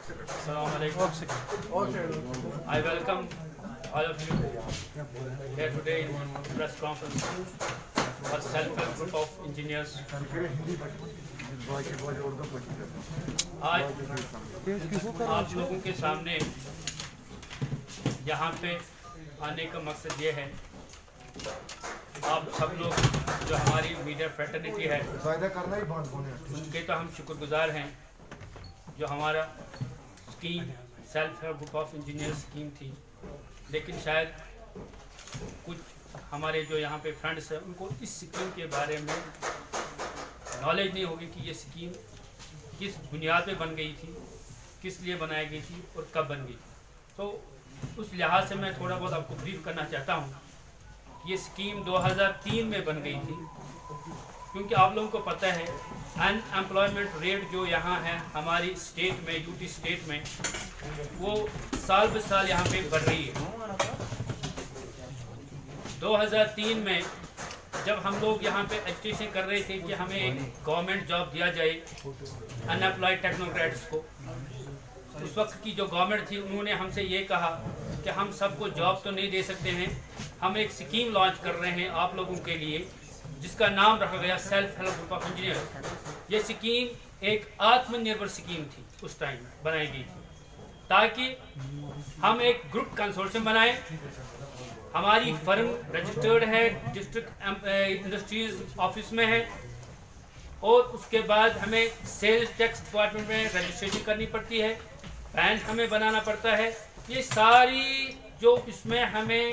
Assalamualaikum. I welcome all of you here today in press conference for self-help group of engineers. आज आप लोगों के सामने यहाँ पे आने का मकसद ये है, आप सब लोग जो हमारी मीडिया फ्रेटर्निटी है उनके तो हम शुक्रगुजार हैं। जो हमारा scheme self help group of engineer scheme थी, लेकिन शायद कुछ हमारे जो यहाँ पे फ्रेंड्स हैं उनको इस स्कीम के बारे में नॉलेज नहीं होगी कि ये स्कीम किस बुनियाद पे बन गई थी, किस लिए बनाई गई थी और कब बन गई। तो उस लिहाज से मैं थोड़ा बहुत आपको ब्रीफ करना चाहता हूँ। ये स्कीम 2003 में बन गई थी, क्योंकि आप लोगों को पता है अनएम्प्लॉयमेंट रेट जो यहाँ है हमारी स्टेट में, यूटी स्टेट में, वो साल ब साल यहाँ पे बढ़ रही है। 2003 में जब हम लोग यहाँ पे एजुकेशन कर रहे थे कि हमें एक गवर्नमेंट जॉब दिया जाए अनएम्प्लॉयड टेक्नोक्रेट्स को, उस वक्त की जो गवर्नमेंट थी उन्होंने हमसे ये कहा कि हम सबको जॉब तो नहीं दे सकते हैं, हम एक स्कीम लॉन्च कर रहे हैं आप लोगों के लिए जिसका नाम रखा गया self help group of engineer. ये स्कीम एक आत्मनिर्भर स्कीम थी, उस टाइम बनाई गई थी ताकि हम एक ग्रुप कंसोर्शियम बनाए। हमारी फर्म रजिस्टर्ड है डिस्ट्रिक्ट इंडस्ट्रीज ऑफिस में है और उसके बाद हमें सेल्स टैक्स डिपार्टमेंट में रजिस्ट्रेशन करनी पड़ती है, पैन हमें बनाना पड़ता है। ये सारी जो इसमें हमें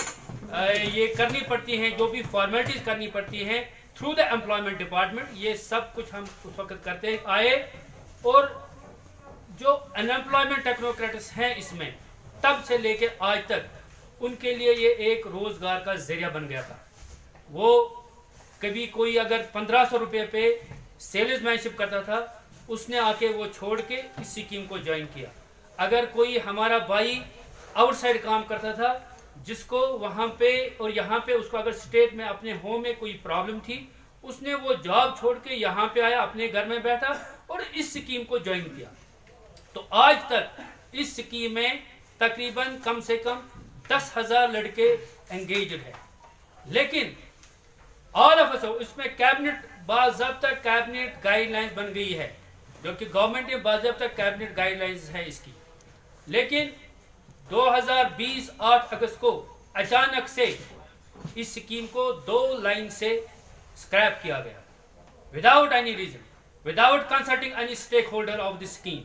ये करनी पड़ती हैं, जो भी फॉर्मेलिटीज करनी पड़ती हैं थ्रू द एम्प्लॉयमेंट डिपार्टमेंट, ये सब कुछ हम उस वक्त करते आए। और जो अनएम्प्लॉयमेंट टेक्नोक्रेट्स हैं इसमें तब से लेके आज तक, उनके लिए ये एक रोजगार का जरिया बन गया था। वो कभी कोई अगर 1500 रुपये पे सेल्समैनशिप करता था, उसने आके वो छोड़ के इस स्कीम को ज्वाइन किया। अगर कोई हमारा भाई आउटसाइड काम करता था, जिसको वहाँ पे और यहाँ पे उसको अगर स्टेट में अपने होम में कोई प्रॉब्लम थी, उसने वो जॉब छोड़ के यहाँ पे आया, अपने घर में बैठा और इस स्कीम को ज्वाइन किया। तो आज तक इस स्कीम में तकरीबन कम से कम 10,000 लड़के एंगेज्ड है। लेकिन ऑल ऑफ अस इसमें कैबिनेट बाज़ाब्ता कैबिनेट गाइडलाइंस बन गई है, जो कि गवर्नमेंट ने बाज़ाब्ता कैबिनेट गाइडलाइंस है इसकी। लेकिन 2020 8 अगस्त को अचानक से इस स्कीम को 2 लाइन से स्क्रैप किया गया, without any reason, without consulting any stakeholder of the scheme.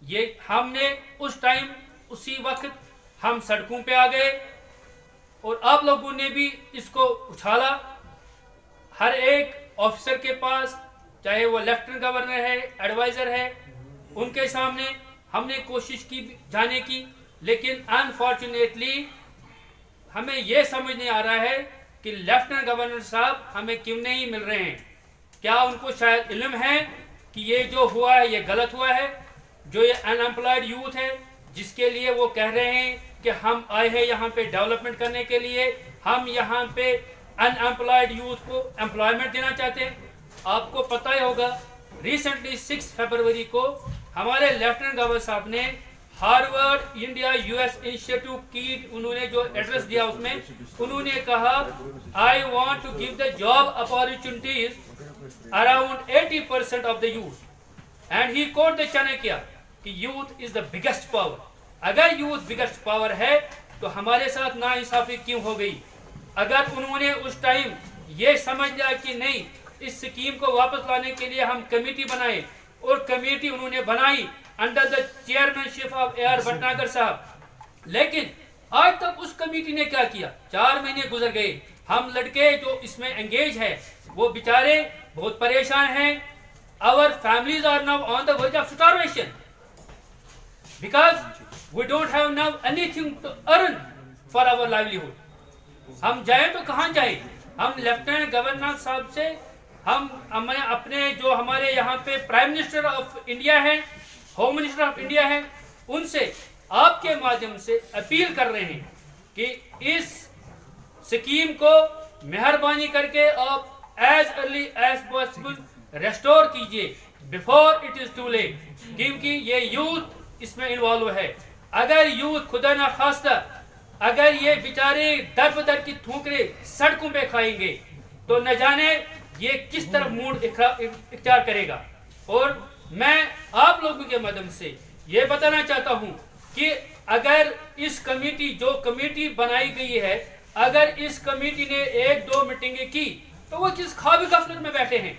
ये हमने उस टाइम उसी वक्त हम सड़कों पे आ गए और आप लोगों ने भी इसको उछाला। हर एक ऑफिसर के पास, चाहे वो लेफ्टिनेंट गवर्नर है, एडवाइजर है, उनके सामने हमने कोशिश की जाने की, लेकिन अनफॉर्चुनेटली हमें यह समझ नहीं आ रहा है कि लेफ्टिनेंट गवर्नर साहब हमें क्यों नहीं मिल रहे हैं। क्या उनको शायद इल्म है कि ये जो हुआ है ये गलत हुआ है? जो ये अनएम्प्लॉयड यूथ है जिसके लिए वो कह रहे हैं कि हम आए हैं यहाँ पे डेवलपमेंट करने के लिए, हम यहाँ पे अनएम्प्लॉयड यूथ को एम्प्लॉयमेंट देना चाहते हैं। आपको पता ही होगा रिसेंटली 6 फरवरी को हमारे लेफ्टिनेंट गवर्नर साहब ने हार्वर्ड इंडिया यूएस इनिशिएटिव की उन्होंने जो एड्रेस दिया उसमें उन्होंने कहा, I want to give the job opportunities around 80% of the youth and he quote the Chanakya कि youth is the biggest power. अगर यूथ बिगेस्ट पावर है तो हमारे साथ नाइंसाफी क्यों हो गई? अगर उन्होंने उस टाइम ये समझ लिया कि नहीं, इस स्कीम को वापस लाने के लिए हम कमेटी बनाए, और कमेटी उन्होंने बनाई under the chairmanship of AR. Bhatnagar साहब, लेकिन आज तक उस कमेटी ने क्या किया? 4 महीने गुजर गए, हम लड़के जो इसमें एंगेज है वो बेचारे बहुत परेशान हैं। Our families are now on the verge of starvation because we don't have now anything to earn for our livelihood. हम जाए तो कहाँ जाए? हम लेफ्टिनेंट गवर्नर साहब से हमें अपने जो हमारे यहाँ पे प्राइम मिनिस्टर ऑफ इंडिया है, होम मिनिस्टर ऑफ इंडिया है, उनसे आपके माध्यम से अपील कर रहे हैं कि इस स्कीम को मेहरबानी करके आप as early as possible restore कीजिए before it is too late, क्योंकि ये यूथ इसमें इन्वॉल्व है। अगर यूथ खुदा न खास्ता अगर ये बेचारे दर बदर की ठोकरे सड़कों पे खाएंगे तो न जाने ये किस तरफ मूड इख्तियार करेगा। और मैं आप लोगों के माध्यम से ये बताना चाहता हूँ कि अगर इस कमेटी जो कमेटी बनाई गई है, अगर इस कमेटी ने 1-2 मीटिंगें की तो वो किस ख्वाब गफलत में बैठे हैं।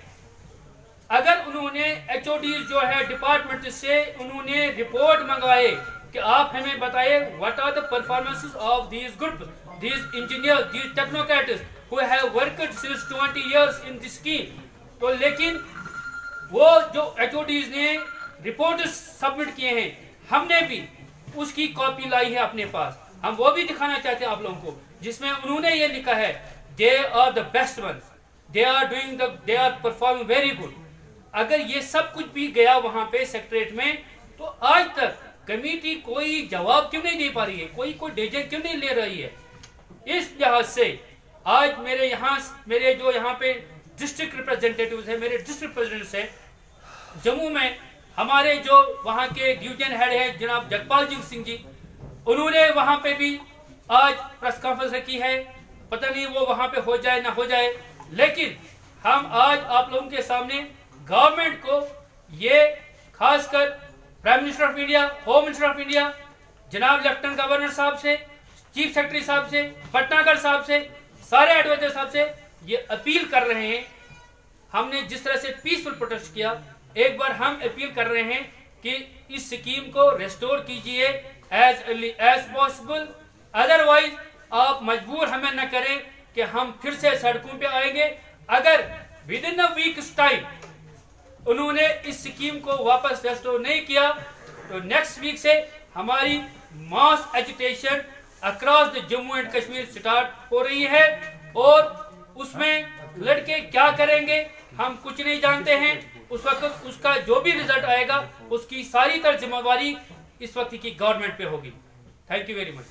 अगर उन्होंने HOD जो है डिपार्टमेंट से उन्होंने रिपोर्ट मंगवाए कि आप हमें बताइए what are the performances of these group, these engineer, these technocrats who have worked since 20 years in this scheme, तो लेकिन वो जो HODs ने रिपोर्ट सबमिट किए हैं, हमने भी उसकी कॉपी लाई है अपने पास। हम वो भी दिखाना चाहते हैं आप लोगों को, जिसमें उन्होंने ये लिखा है they are the best ones, they are performing very good. अगर ये सब कुछ भी गया वहां पे सेक्रेटरीट में, तो आज तक कमेटी कोई जवाब क्यों नहीं दे पा रही है, कोई डिसीजन क्यों नहीं ले रही है। इस लिहाज से आज मेरे जो यहाँ पे डिस्ट्रिक्ट रिप्रेजेंटेटिव्स है, मेरे डिस्ट्रिक्ट प्रेसिडेंट्स हैं जम्मू में, हमारे जो वहाँ के डिवीजन हेड हैं जनाब जगपाल सिंह जी, उन्होंने वहाँ पे भी आज प्रेस कॉन्फ्रेंस रखी है। पता नहीं वो वहाँ पे हो जाए ना हो जाए, लेकिन हम आज आप लोगों के सामने गवर्नमेंट को ये खासकर prime minister of India, home minister of India, जनाब लेफ्टिनेंट गवर्नर साहब से, चीफ सेक्रेटरी साहब से, भटनागर साहब से, सारे एडवाइजर साहब से ये अपील कर रहे हैं। हमने जिस तरह से पीसफुल प्रोटेस्ट किया, एक बार हम अपील कर रहे हैं कि इस स्कीम को रेस्टोर कीजिए as early as possible. Otherwise आप मजबूर हमें न करें कि हम फिर से सड़कों पे आएंगे। अगर with in a weeks time उन्होंने इस स्कीम को वापस रेस्टोर नहीं किया तो नेक्स्ट वीक से हमारी mass agitation across the Jammu and Kashmir start हो रही है। और उसमें लड़के क्या करेंगे हम कुछ नहीं जानते हैं। उस वक्त उसका जो भी रिजल्ट आएगा उसकी सारी जिम्मेवारी इस वक्त की गवर्नमेंट पे होगी। Thank you very much.